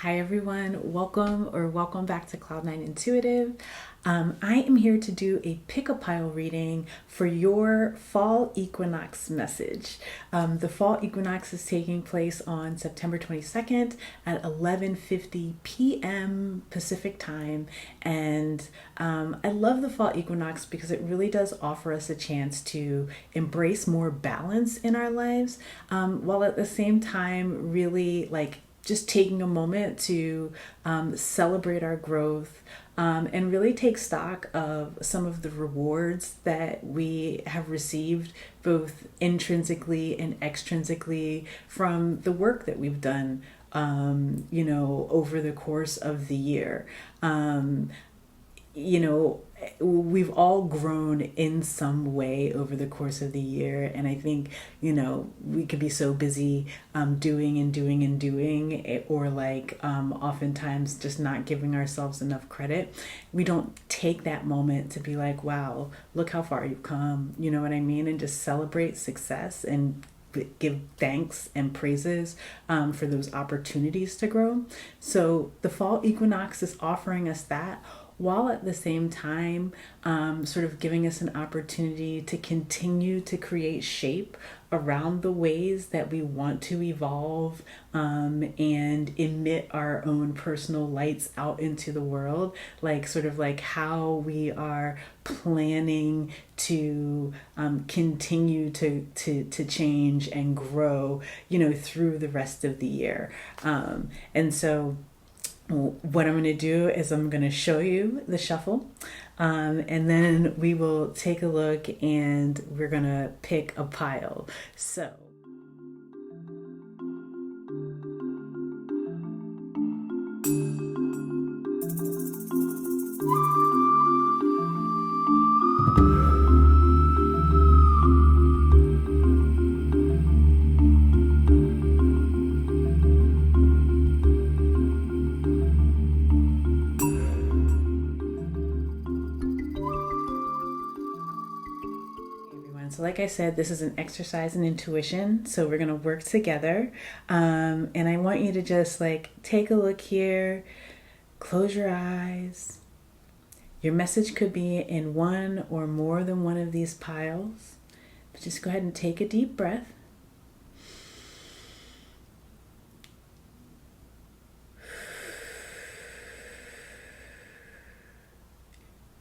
Hi everyone, welcome back to Cloud9 Intuitive. I am here to do a pick-a-pile reading for your fall equinox message. The fall equinox is taking place on September 22nd at 11:50 p.m. Pacific time, and I love the fall equinox because it really does offer us a chance to embrace more balance in our lives, while at the same time really just taking a moment to celebrate our growth, and really take stock of some of the rewards that we have received both intrinsically and extrinsically from the work that we've done over the course of the year. We've all grown in some way over the course of the year. And I think, we could be so busy doing, or oftentimes just not giving ourselves enough credit. We don't take that moment to be like, wow, look how far you've come. You know what I mean? And just celebrate success and give thanks and praises for those opportunities to grow. So the fall equinox is offering us that, while at the same time sort of giving us an opportunity to continue to create shape around the ways that we want to evolve and emit our own personal lights out into the world, how we are planning to continue to change and grow, through the rest of the year. And so what I'm going to do is I'm going to show you the shuffle, and then we will take a look and we're going to pick a pile. So like I said, this is an exercise in intuition, so we're going to work together. And I want you to just take a look here, close your eyes. Your message could be in one or more than one of these piles, but just go ahead and take a deep breath.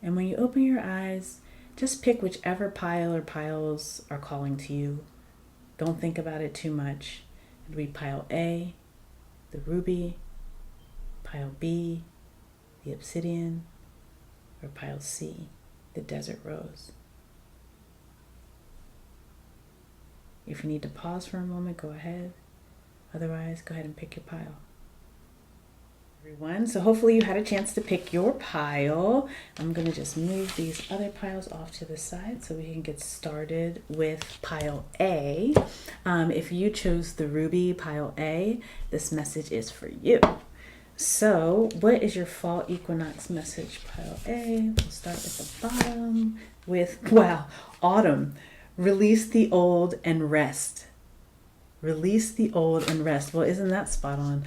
And when you open your eyes, just pick whichever pile or piles are calling to you. Don't think about it too much. It'll be pile A, the ruby, pile B, the obsidian, or pile C, the desert rose. If you need to pause for a moment, go ahead. Otherwise, go ahead and pick your pile. Everyone, so hopefully you had a chance to pick your pile. I'm going to just move these other piles off to the side so we can get started with pile A. If you chose the ruby pile A, this message is for you. So what is your fall equinox message, pile A? We'll start at the bottom with, autumn. Release the old and rest. Release the old and rest. Well, isn't that spot on?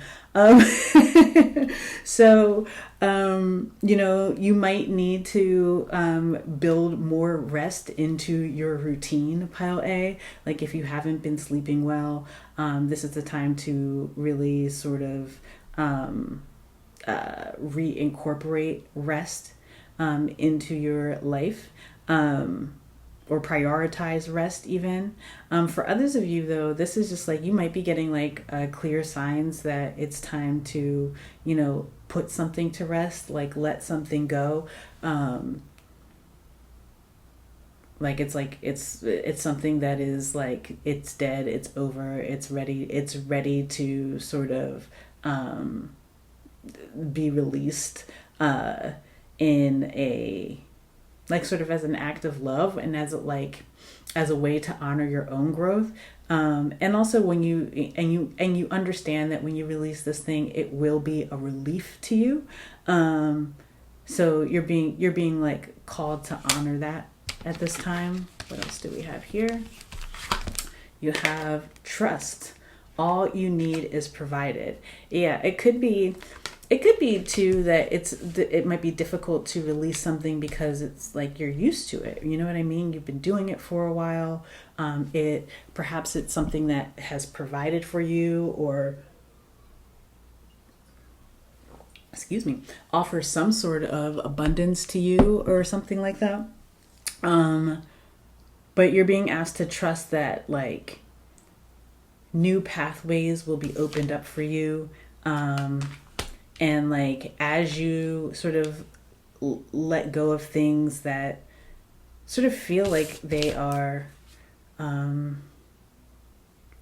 So, you might need to build more rest into your routine, pile A. If you haven't been sleeping well, this is the time to really sort of reincorporate rest into your life. Or prioritize rest even. For others of you though, this is just you might be getting clear signs that it's time to, put something to rest, let something go. It's something that is it's dead, it's over, it's ready to sort of be released in a sort of as an act of love, and as a way to honor your own growth. And also when you understand that when you release this thing, it will be a relief to you. So you're being called to honor that at this time. What else do we have here? You have trust. all you need is provided. Yeah, it could be too that it might be difficult to release something because it's like you're used to it. You know what I mean? You've been doing it for a while. Perhaps it's something that has provided for you, or excuse me, offers some sort of abundance to you or something like that. But you're being asked to trust that like new pathways will be opened up for you. And like as you sort of let go of things that sort of feel like they are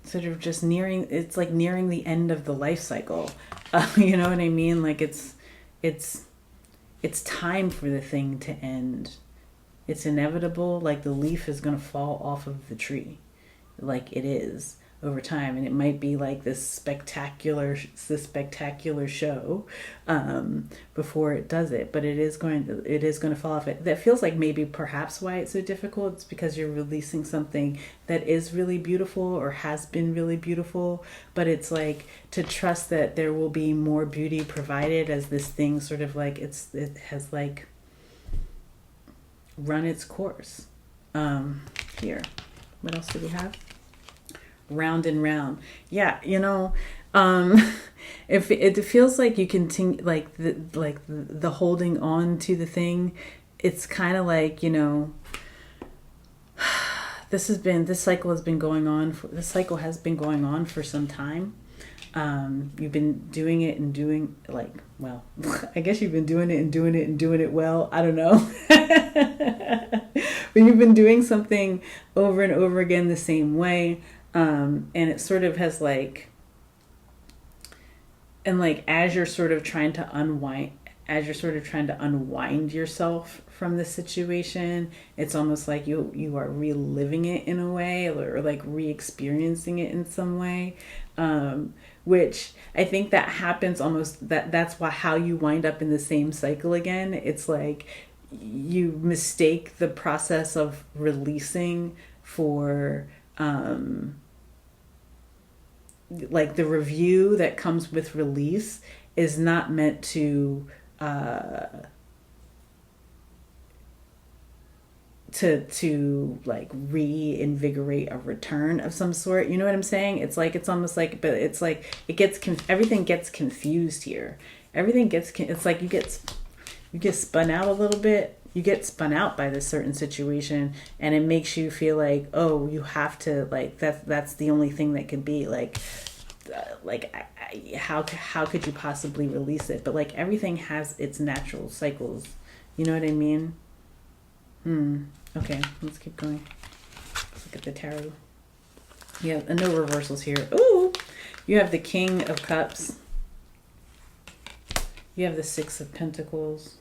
sort of just nearing the end of the life cycle. You know what I mean? Like it's time for the thing to end. It's inevitable. Like the leaf is going to fall off of the tree, like it is over time, and it might be like this spectacular show before it does it, but it is going to fall off. It that feels like maybe perhaps why it's so difficult. It's because you're releasing something that is really beautiful or has been really beautiful, but it's like to trust that there will be more beauty provided as this thing sort of like it has like run its course. Here, what else do we have? Round and round. Yeah, you know, if it feels like you continue like the holding on to the thing, it's kind of like, you know, this cycle has been going on for some time. You've been doing it and doing like, well, I guess you've been doing it and doing it and doing it well. I don't know. But you've been doing something over and over again the same way. And it sort of has like, and like as you're sort of trying to unwind yourself from the situation, it's almost like you are reliving it in a way, or like re-experiencing it in some way, which I think that happens almost that's how you wind up in the same cycle again. It's like you mistake the process of releasing for like the review that comes with release is not meant to like reinvigorate a return of some sort. You know what I'm saying? It's like, it's almost like, but it's like everything gets confused here. It's like you get spun out a little bit. You get spun out by this certain situation, and it makes you feel like, oh, you have to, like, that's the only thing that can be like how could you possibly release it? But like everything has its natural cycles. You know what I mean? Okay, let's keep going. Let's look at the tarot. Yeah, and no reversals here. Ooh, you have the King of Cups. You have the Six of Pentacles.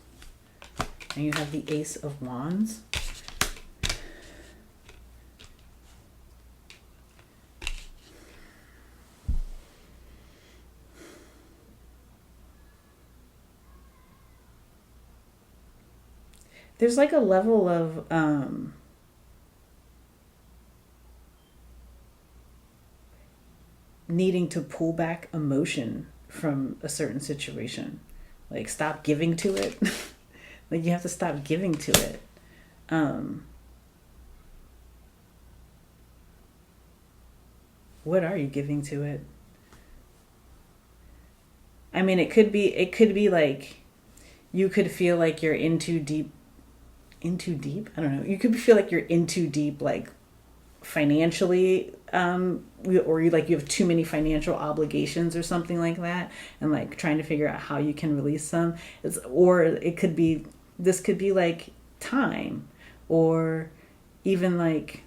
And you have the Ace of Wands. There's like a level of needing to pull back emotion from a certain situation. Like stop giving to it. Like you have to stop giving to it. What are you giving to it? I mean, it could be like you could feel like you're in too deep. I don't know. You could feel like you're in too deep, like financially, or you have too many financial obligations or something like that, and like trying to figure out how you can release them. This could be like time, or even like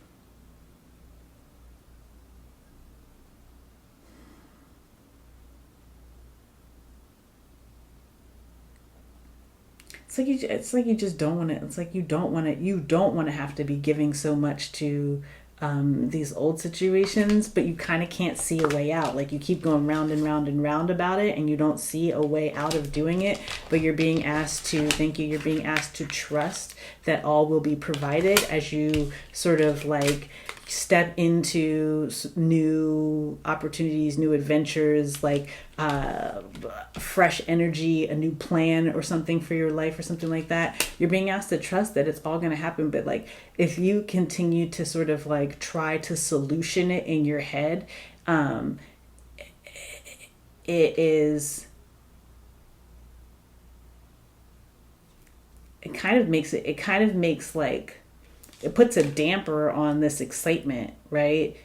it's like you just don't want to. It's like you don't want to have to be giving so much to these old situations, but you kind of can't see a way out. Like you keep going round and round and round about it, and you don't see a way out of doing it. But you're being asked to, thank you, you're being asked to trust that all will be provided as you sort of like step into new opportunities, new adventures, like fresh energy, a new plan or something for your life or something like that. You're being asked to trust that it's all going to happen. But like if you continue to sort of like try to solution it in your head, it kind of makes like, it puts a damper on this excitement, right?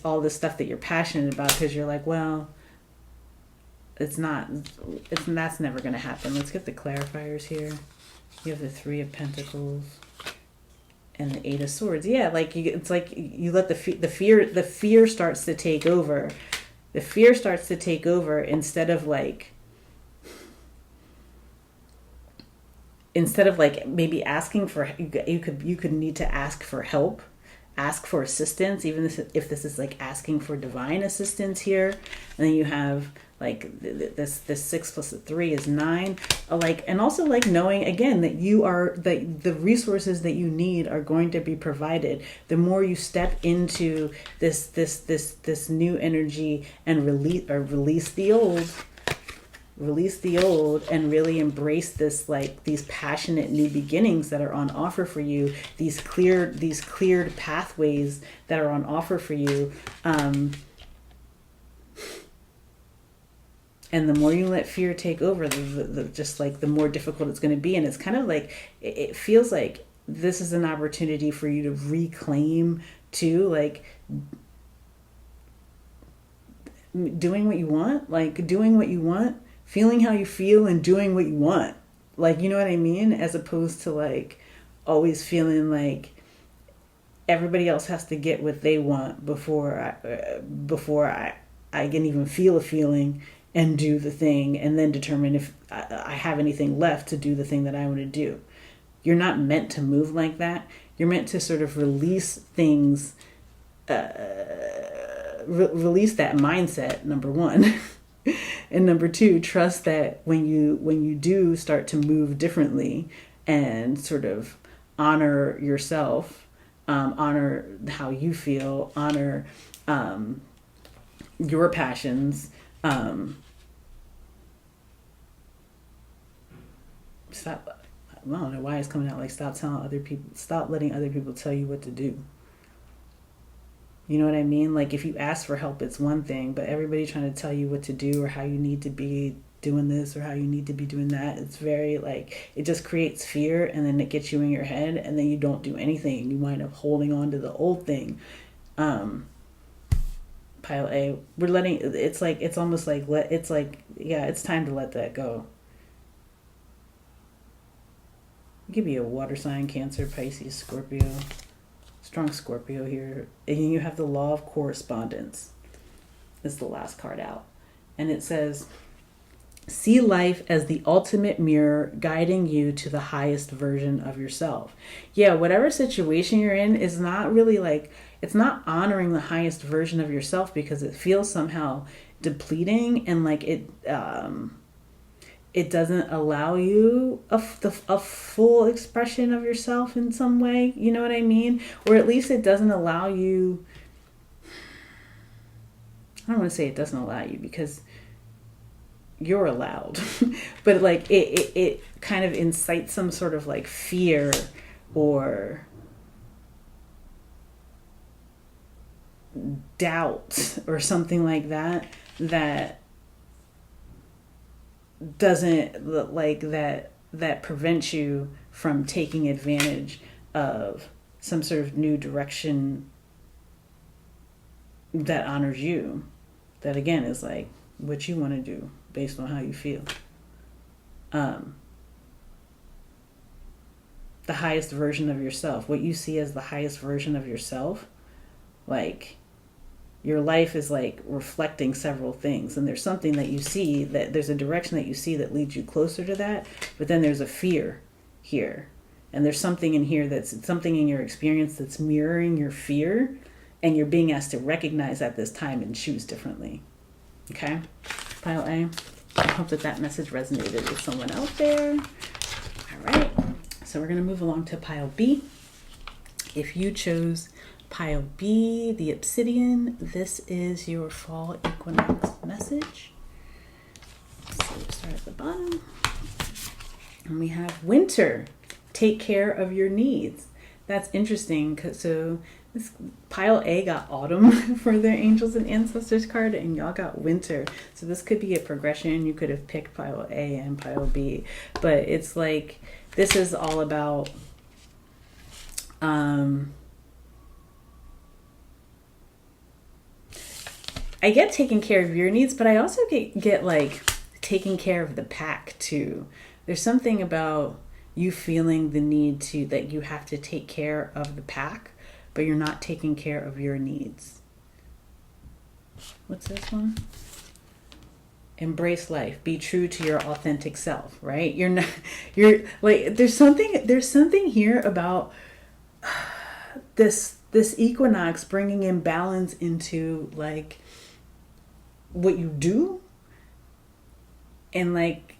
All this stuff that you're passionate about, because you're like, well, that's never going to happen. Let's get the clarifiers here. You have the 3 of Pentacles and the 8 of Swords. Yeah, like it's like you let the fear starts to take over. The fear starts to take over instead of like maybe asking for, you could need to ask for help, ask for assistance, even if this is like asking for divine assistance here. And then you have like this 6 plus the 3 is 9, like, and also like knowing again that the resources that you need are going to be provided. The more you step into this new energy and release the old and really embrace this, like these passionate new beginnings that are on offer for you, these cleared pathways that are on offer for you, and the more you let fear take over, just like the more difficult it's going to be. And it's kind of like it feels like this is an opportunity for you to reclaim too, like doing what you want, feeling how you feel and doing what you want. Like, you know what I mean? As opposed to like always feeling like everybody else has to get what they want before I can even feel a feeling and do the thing, and then determine if I have anything left to do the thing that I want to do. You're not meant to move like that. You're meant to sort of release things, release that mindset, number one. And number 2, trust that when you do start to move differently and sort of honor yourself, honor how you feel, honor your passions, stop. I don't know why it's coming out like stop letting other people tell you what to do. You know what I mean? Like if you ask for help, it's one thing, but everybody trying to tell you what to do or how you need to be doing this or how you need to be doing that, it's very like, it just creates fear, and then it gets you in your head, and then you don't do anything. You wind up holding on to the old thing. Pile A, we're letting, it's almost like, yeah, it's time to let that go. It could be a water sign, Cancer, Pisces, Scorpio. Strong Scorpio here. And you have the Law of Correspondence. It's the last card out. And it says, see life as the ultimate mirror guiding you to the highest version of yourself. Yeah, whatever situation you're in is not really like, it's not honoring the highest version of yourself, because it feels somehow depleting, and like it doesn't allow you a full expression of yourself in some way. You know what I mean? Or at least it doesn't allow you, I don't want to say it doesn't allow you, because you're allowed. But like it kind of incites some sort of like fear or doubt or something like that doesn't like that prevents you from taking advantage of some sort of new direction that honors you, that again is like what you want to do based on how you feel. The highest version of yourself, what you see as the highest version of yourself, like your life is like reflecting several things, and there's something that you see, that there's a direction that you see that leads you closer to that, but then there's a fear here, and there's something in here that's something in your experience that's mirroring your fear, and you're being asked to recognize at this time and choose differently. Okay, pile A. I hope that message resonated with someone out there. All right, so we're going to move along to pile B. If you chose pile B, the obsidian, this is your fall equinox message. So we'll start at the bottom. And we have winter. Take care of your needs. That's interesting. So this pile A got autumn for their angels and ancestors card, and y'all got winter. So this could be a progression. You could have picked pile A and pile B, but it's like this is all about I get taking care of your needs, but I also get like taking care of the pack too. There's something about you feeling the need to, that you have to take care of the pack, but you're not taking care of your needs. What's this one? Embrace life. Be true to your authentic self, right? You're like, there's something here about this equinox bringing in balance into like what you do and like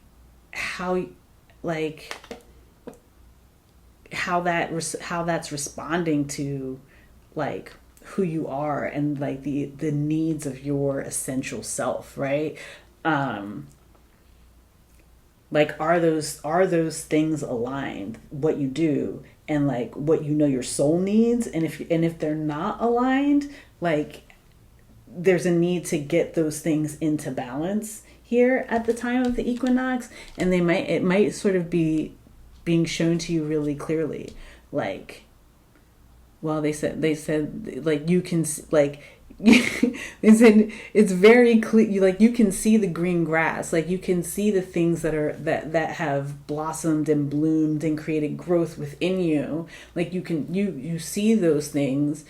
how that's responding to like who you are and like the needs of your essential self, right? Like are those things aligned, what you do and like what you know your soul needs? And if they're not aligned, like there's a need to get those things into balance here at the time of the equinox, and it might sort of be being shown to you really clearly. Like, well, they said like you can like they said it's very clear, like you can see the green grass, like you can see the things that have blossomed and bloomed and created growth within you. Like you see those things,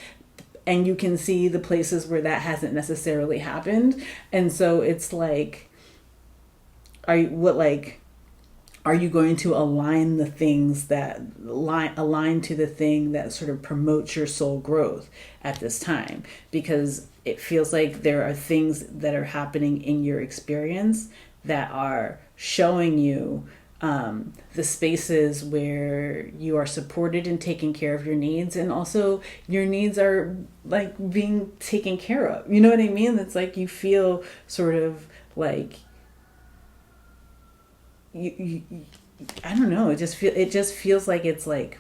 and you can see the places where that hasn't necessarily happened. And so it's like, are you going to align the things that align to the thing that sort of promotes your soul growth at this time? Because it feels like there are things that are happening in your experience that are showing you the spaces where you are supported and taking care of your needs, and also your needs are like being taken care of. You know what I mean? It's like you feel sort of like you I don't know. It just feels like it's like,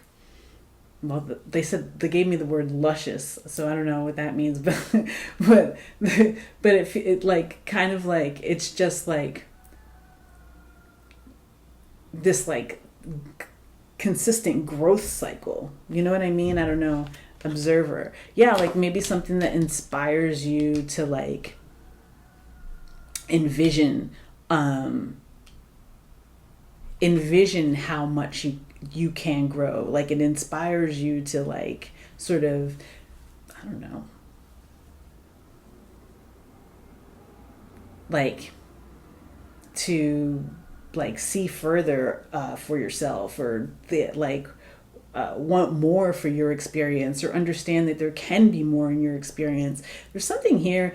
well, they gave me the word luscious, so I don't know what that means, but it like kind of like it's just like this like consistent growth cycle. You know what I mean? I don't know. Observer. Yeah, like maybe something that inspires you to like envision how much you can grow. Like it inspires you to like sort of, I don't know, like to like see further for yourself, or want more for your experience, or understand that there can be more in your experience. There's something here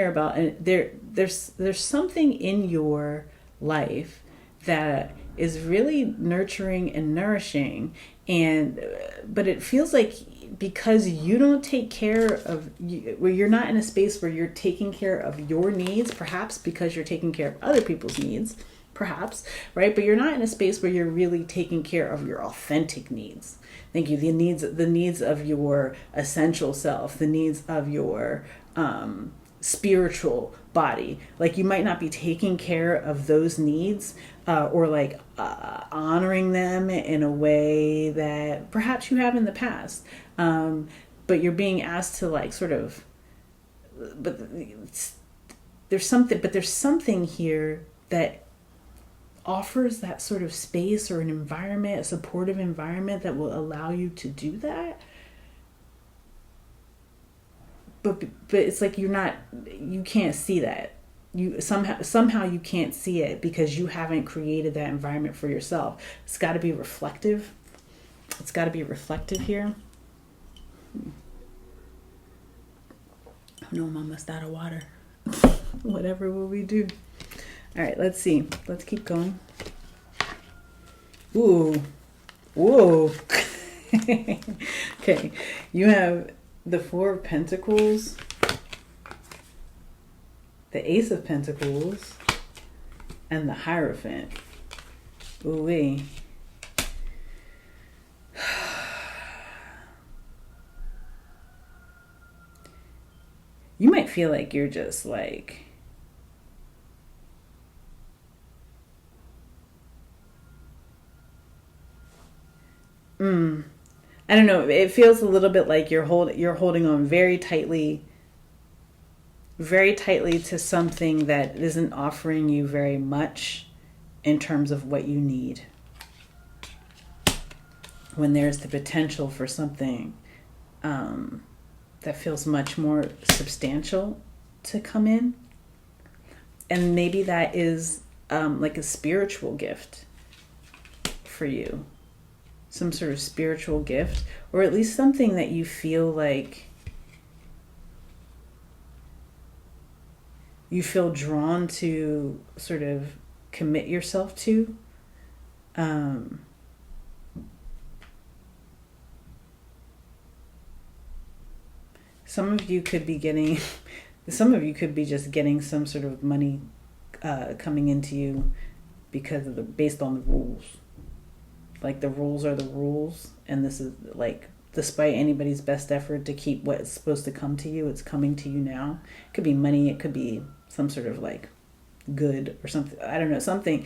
about there's something in your life that is really nurturing and nourishing, but it feels like because you don't take care of where you're not in a space where you're taking care of your needs, perhaps because you're taking care of other people's needs, perhaps, right? But you're not in a space where you're really taking care of your authentic needs. Thank you. The needs of your essential self, the needs of your spiritual body. Like you might not be taking care of those needs or like honoring them in a way that perhaps you have in the past. But you're being asked to like sort of, but there's something here that offers that sort of space or an environment, a supportive environment that will allow you to do that. But it's like you can't see that. You somehow you can't see it because you haven't created that environment for yourself. It's got to be reflective. It's got to be reflective here. No, I'm almost out of water. Whatever will we do? All right, let's see. Let's keep going. Ooh. Whoa. Okay, you have the Four of Pentacles, the Ace of Pentacles, and the Hierophant. Ooh-wee. You might feel like you're just like, I don't know. It feels a little bit like you're holding on very tightly to something that isn't offering you very much in terms of what you need. When there's the potential for something that feels much more substantial to come in. And maybe that is like a spiritual gift for you. Some sort of spiritual gift, or at least something that you feel like you feel drawn to sort of commit yourself to. Some of you could be just getting some sort of money coming into you because of based on the rules. Like the rules are the rules, and this is like, despite anybody's best effort to keep what's supposed to come to you, it's coming to you now. It could be money, it could be some sort of like good or something. I don't know, something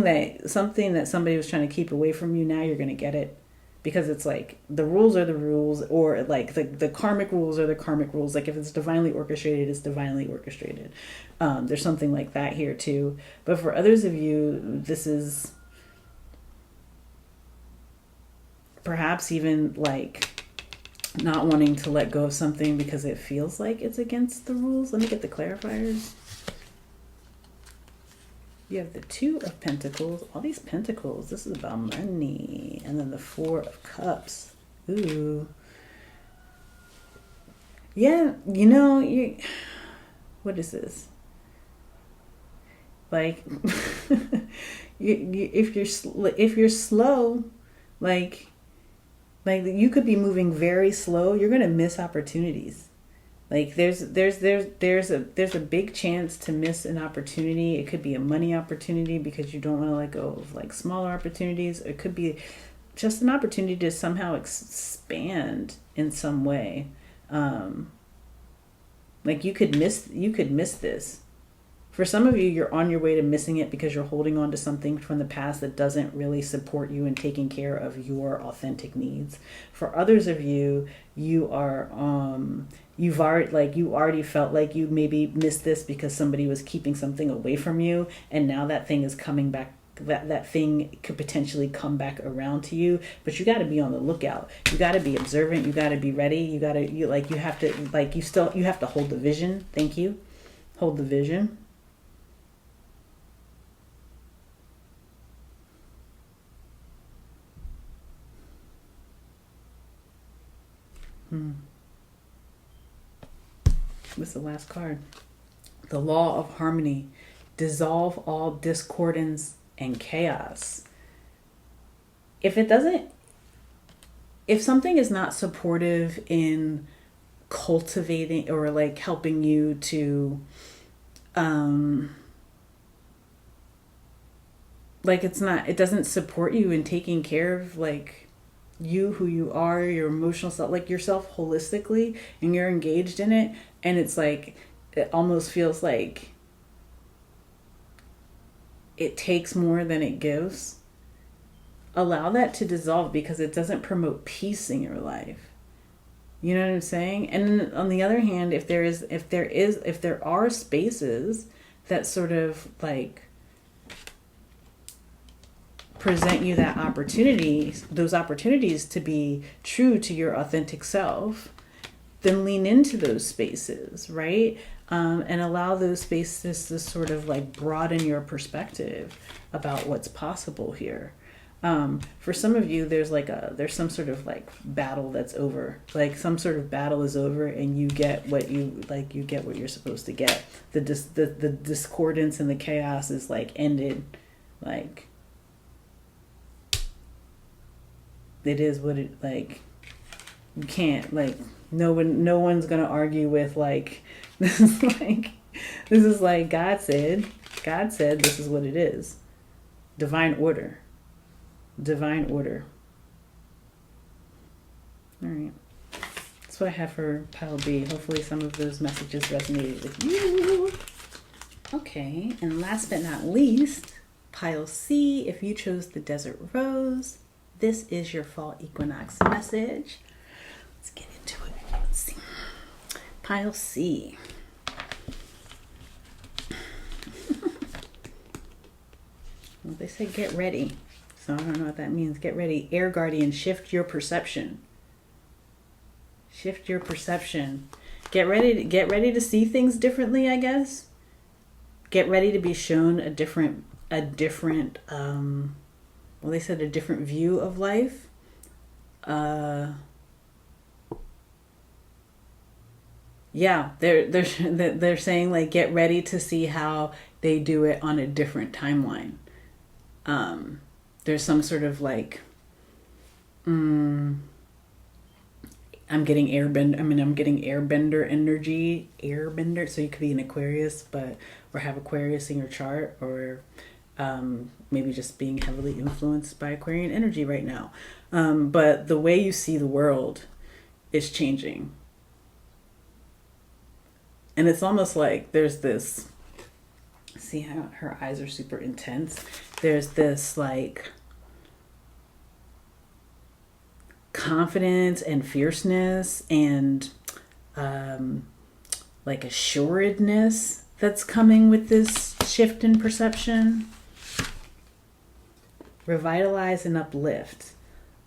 that somebody was trying to keep away from you. Now you're gonna get it, because it's like the rules are the rules, or like the karmic rules are the karmic rules. Like if it's divinely orchestrated, it's divinely orchestrated. There's something like that here too. But for others of you, this is perhaps even like not wanting to let go of something because it feels like it's against the rules. Let me get the clarifiers. You have the Two of Pentacles. All these pentacles. This is about money. And then the Four of Cups. Ooh. Yeah, what is this? Like, if you're slow, like you could be moving very slow, you're gonna miss opportunities. Like there's a big chance to miss an opportunity. It could be a money opportunity because you don't want to let go of like smaller opportunities. It could be just an opportunity to somehow expand in some way. Like you could miss this. For some of you, you're on your way to missing it because you're holding on to something from the past that doesn't really support you in taking care of your authentic needs. For others of you, you are you already felt like you maybe missed this because somebody was keeping something away from you, and now that thing is coming back. That thing could potentially come back around to you, but you got to be on the lookout. You got to be observant. You got to be ready. You have to hold the vision. Thank you. Hold the vision. What's the last card? The Law of Harmony. Dissolve all discordance and chaos. If something is not supportive in cultivating or like helping you to it doesn't support you in taking care of like you, who you are, your emotional self, like yourself holistically, and you're engaged in it, and it's like it almost feels like it takes more than it gives. Allow that to dissolve, because it doesn't promote peace in your life. You know what I'm saying? And on the other hand, if there are spaces that sort of like present you that those opportunities to be true to your authentic self, then lean into those spaces, right? And allow those spaces to sort of like broaden your perspective about what's possible here. For some of you, there's some sort of like battle that's over. Like some sort of battle is over, and you get what you like. You get what you're supposed to get. The discordance and the chaos is like ended. Like it is what it like. You can't like no one's gonna argue with like this is like God said this is what it is. Divine order. Divine order. All right. That's what I have for pile B. Hopefully some of those messages resonated with you. Okay. And last but not least, pile C, if you chose the Desert Rose, this is your fall equinox message. Let's get into it. Let's see. Pile C. Well, they say get ready. So I don't know what that means. Get ready. Air Guardian, shift your perception. Shift your perception. Get ready to see things differently, I guess. Get ready to be shown a different well, they said a different view of life. Yeah, they're saying like get ready to see how they do it on a different timeline. There's some sort of like, I'm getting airbender energy, airbender. So you could be an Aquarius, or have Aquarius in your chart, or maybe just being heavily influenced by Aquarian energy right now. But the way you see the world is changing. And it's almost like there's this, see how her eyes are super intense? There's this like confidence and fierceness and like assuredness that's coming with this shift in perception. Revitalize and uplift.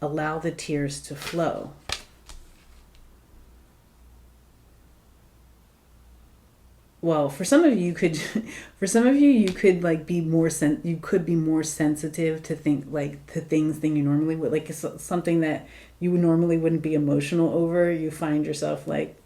Allow the tears to flow. Well, for some of you, you could like be more you could be more sensitive to things than you normally would. Like it's something that you normally wouldn't be emotional over. You find yourself like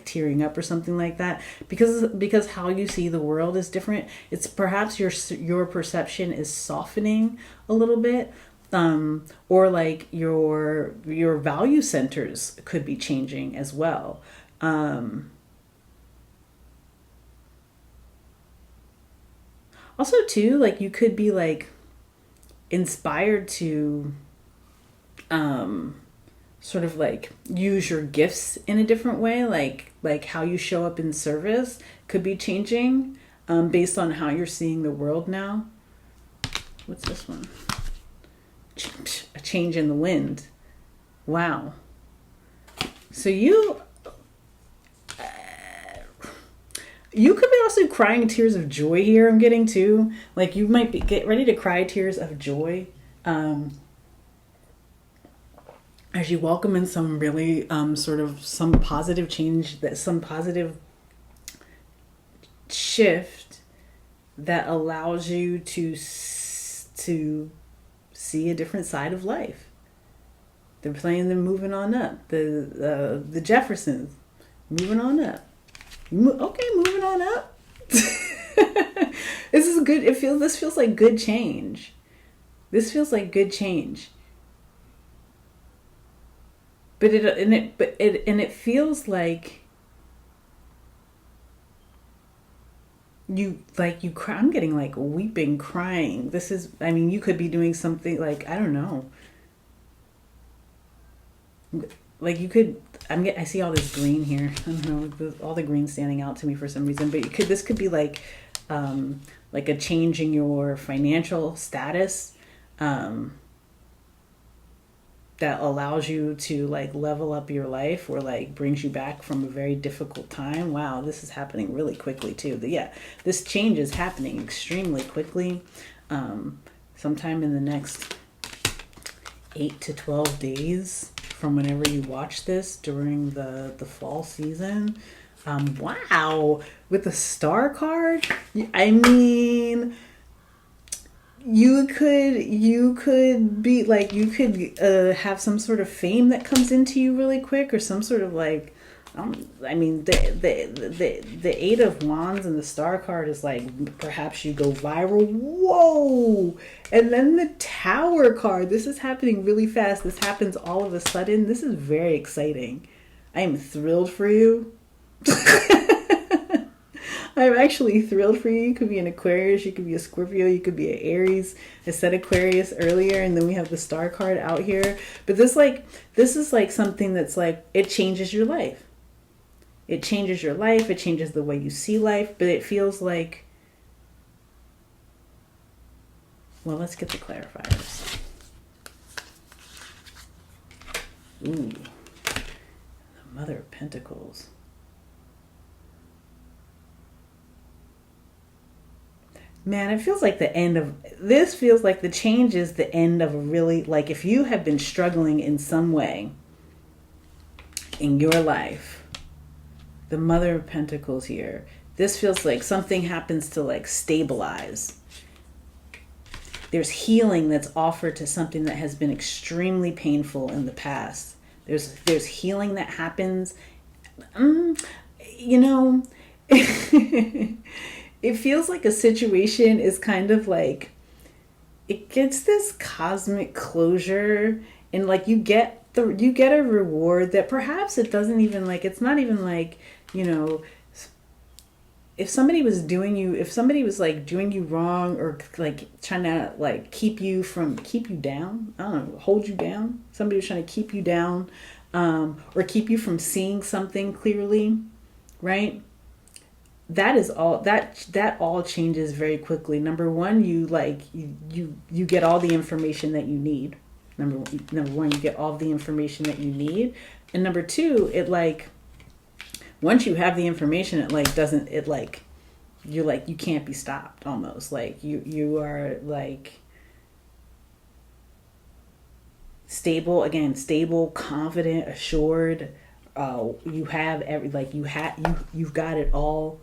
tearing up or something like that because how you see the world is different. It's perhaps your perception is softening a little bit, or like your value centers could be changing as well. Also, too, like you could be like inspired to sort of like use your gifts in a different way, like how you show up in service could be changing based on how you're seeing the world now. What's this one? A change in the wind. Wow. So you could be also crying tears of joy here, I'm getting too. Like you might get ready to cry tears of joy as you welcome in some really sort of some positive change, some positive shift that allows you to see a different side of life. They're playing them moving on up. The Jeffersons moving on up. Okay, moving on up. This is good. This feels like good change. This feels like good change. But it feels like you cry. I'm getting like weeping, crying. You could be doing something like, I don't know. Like you could, I see all this green here. I don't know, all the green standing out to me for some reason. But this could be like a change in your financial status that allows you to like level up your life or like brings you back from a very difficult time. Wow, this is happening really quickly too. This change is happening extremely quickly. Sometime in the next 8 to 12 days from whenever you watch this during the fall season. Wow, with the star card, I mean, you could be like, you could have some sort of fame that comes into you really quick, or some sort of like, I mean, the Eight of Wands and the Star card is like, perhaps you go viral. Whoa! And then the Tower card. This is happening really fast. This happens all of a sudden. This is very exciting. I am thrilled for you. I'm actually thrilled for you. You could be an Aquarius, you could be a Scorpio, you could be an Aries. I said Aquarius earlier, and then we have the Star card out here. But this is like something that's like, it changes your life. It changes your life, it changes the way you see life, but it feels like, well, let's get the clarifiers. Ooh. The Mother of Pentacles. Man, it feels like this feels like the change is the end of a really, like, if you have been struggling in some way in your life, the Mother of Pentacles here, this feels like something happens to like stabilize. There's healing that's offered to something that has been extremely painful in the past. There's healing that happens. You know, it feels like a situation is kind of like, it gets this cosmic closure, and like you get a reward that perhaps it doesn't even like, it's not even like, you know, if somebody was like doing you wrong, or like trying to like keep you down, I don't know, hold you down. Somebody was trying to keep you down, or keep you from seeing something clearly, right? That is all, that all changes very quickly. Number one, you get all the information that you need. Number one, you get all the information that you need. And number two, it like, once you have the information, it like doesn't, it like, you're like, you can't be stopped almost. Like you are like stable, confident, assured. You have you've got it all.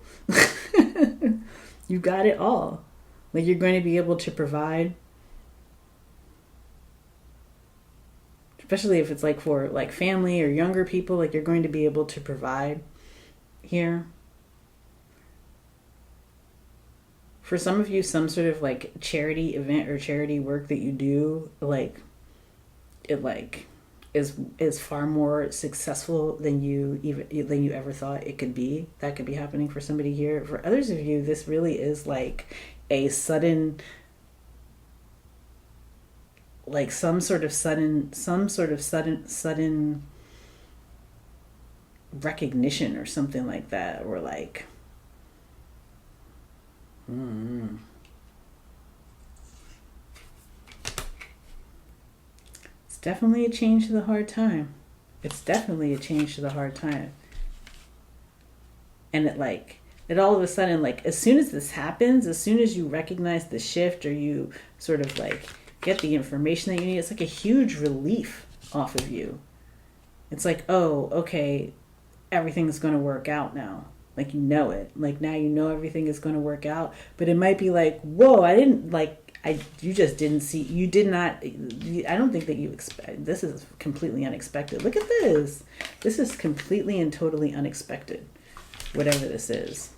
You've got it all. Like, you're going to be able to provide, especially if it's like for like family or younger people, like you're going to be able to provide here. For some of you, some sort of like charity event or charity work that you do, like it like is far more successful than you ever thought it could be. That could be happening for somebody here. For others of you, this really is like a sudden, like some sort of sudden recognition or something like that, or like it's definitely a change to the hard time. It's definitely a change to the hard time. And it all of a sudden, like, as soon as this happens, as soon as you recognize the shift, or you sort of like get the information that you need, it's like a huge relief off of you. It's like, oh, okay, everything's going to work out now. Like, you know it. Like, now you know everything is going to work out. But it might be like, whoa, you just didn't see, you did not, I don't think that you expect, this is completely unexpected. Look at this. This is completely and totally unexpected, whatever this is.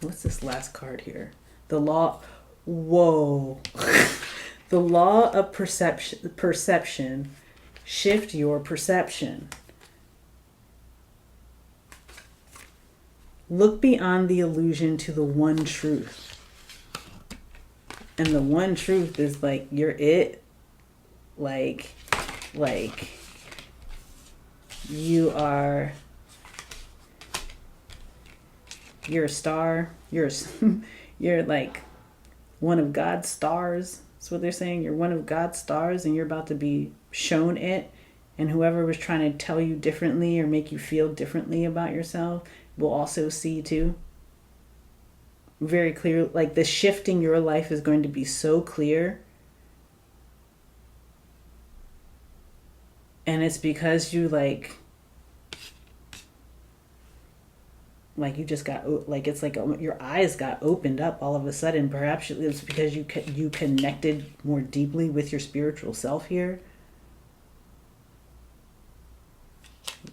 What's this last card here? The law, whoa. The law of perception, shift your perception. Look beyond the illusion to the one truth. And the one truth is like, you're it. Like you are, you're a star. You're like one of God's stars. That's what they're saying. You're one of God's stars, and you're about to be shown it. And whoever was trying to tell you differently or make you feel differently about yourself will also see too. Very clear. Like, the shift in your life is going to be so clear. And it's because you like, like you just got, like it's like your eyes got opened up all of a sudden. Perhaps it's because you connected more deeply with your spiritual self here.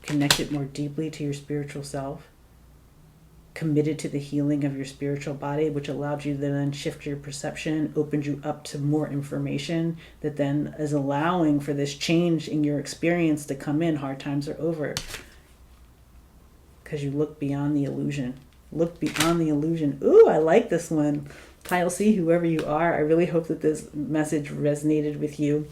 Connected more deeply to your spiritual self. Committed to the healing of your spiritual body, which allowed you to then shift your perception, opened you up to more information that then is allowing for this change in your experience to come in. Hard times are over. Because you look beyond the illusion. Look beyond the illusion. Ooh, I like this one. Pile C, whoever you are, I really hope that this message resonated with you.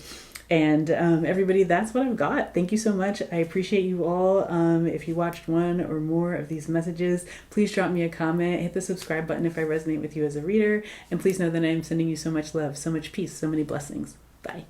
And everybody, that's what I've got. Thank you so much. I appreciate you all. If you watched one or more of these messages, please drop me a comment. Hit the subscribe button if I resonate with you as a reader. And please know that I am sending you so much love, so much peace, so many blessings. Bye.